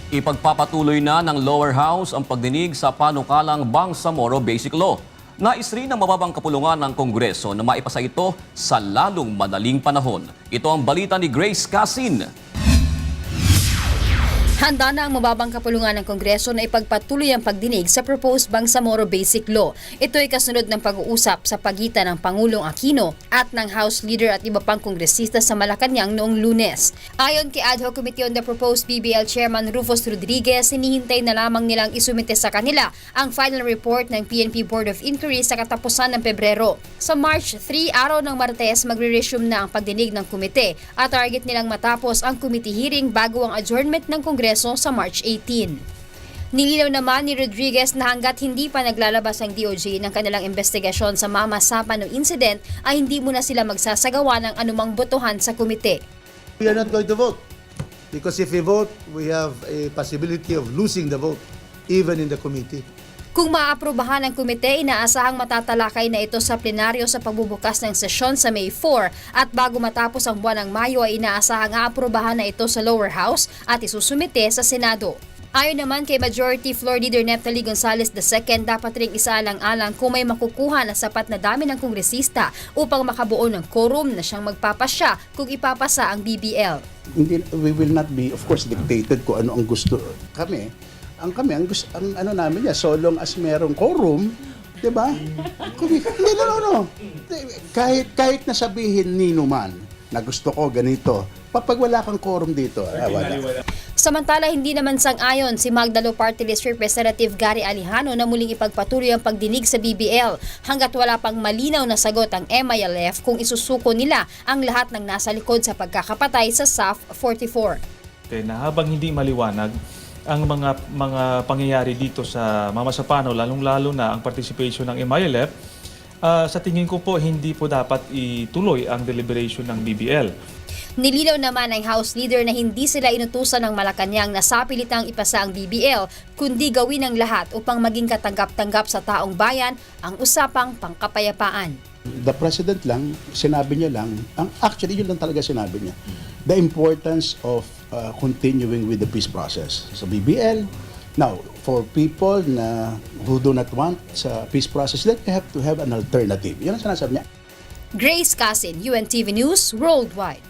Ipagpapatuloy na ng lower house ang pagdinig sa panukalang Bangsamoro Basic Law. Nais rin ng mababang kapulungan ng Kongreso na maipasa ito sa lalong madaling panahon. Ito ang balita ni Grace Casin. Handa na ang mababang kapulungan ng Kongreso na ipagpatuloy ang pagdinig sa proposed Bangsamoro Basic Law. Ito ay kasunod ng pag-uusap sa pagitan ng Pangulong Aquino at ng House Leader at iba pang kongresista sa Malacanang noong Lunes. Ayon kay Ad Hoc Committee on the Proposed BBL Chairman Rufus Rodriguez, hinihintay na lamang nilang isumite sa kanila ang final report ng PNP Board of Inquiry sa katapusan ng Pebrero. Sa March 3, araw ng Martes, magre-resume na ang pagdinig ng komite at target nilang matapos ang committee hearing bago ang adjournment ng Kongreso sa March 18. Nilinaw naman ni Rodriguez na hanggat hindi pa naglalabas ang DOJ ng kanilang investigasyon sa mamasapan ng incident ay hindi muna sila magsasagawa ng anumang botohan sa komite. We are not going to vote because if we vote, we have a possibility of losing the vote even in the committee. Kung maaprubahan ng komite, inaasahang matatalakay na ito sa plenaryo sa pagbubukas ng sesyon sa May 4 at bago matapos ang buwan ng Mayo ay inaasahang aaprubahan na ito sa lower house at isusumite sa Senado. Ayon naman kay Majority Floor Leader Neftali Gonzales II, dapat ring isaalang-alang kung may makukuha na sapat na dami ng kongresista upang makabuo ng quorum na siyang magpapasya kung ipapasa ang BBL. We will not be, of course, dictated kung ano ang gusto kami. Ang ano namin niya, so long as merong quorum, 'di ba? No. Kahit na sabihin nino man na gusto ko ganito, pag wala kang quorum dito, wala. Samantala, hindi naman sang-ayon si Magdalo Party List Representative Gary Alejano na muling ipagpatuloy ang pagdinig sa BBL hanggat wala pang malinaw na sagot ang MILF kung isusuko nila ang lahat ng nasa likod sa pagkakapatay sa SAF 44. Na habang hindi maliwanag ang mga pangyayari dito sa Mamasapano, lalong-lalo na ang participation ng MILF, sa tingin ko po hindi po dapat ituloy ang deliberation ng BBL. Nilinaw naman ng House Leader na hindi sila inutusan ng Malacanang na sapilitang ipasa ang BBL, kundi gawin ang lahat upang maging katanggap-tanggap sa taong bayan ang usapang pangkapayapaan. The President lang, sinabi niya lang, actually yun lang talaga sinabi niya, the importance of continuing with the peace process sa BBL. Now, for people who do not want sa peace process, they have to have an alternative. Yan ang sinasabi niya. Grace Casin, UNTV News, Worldwide.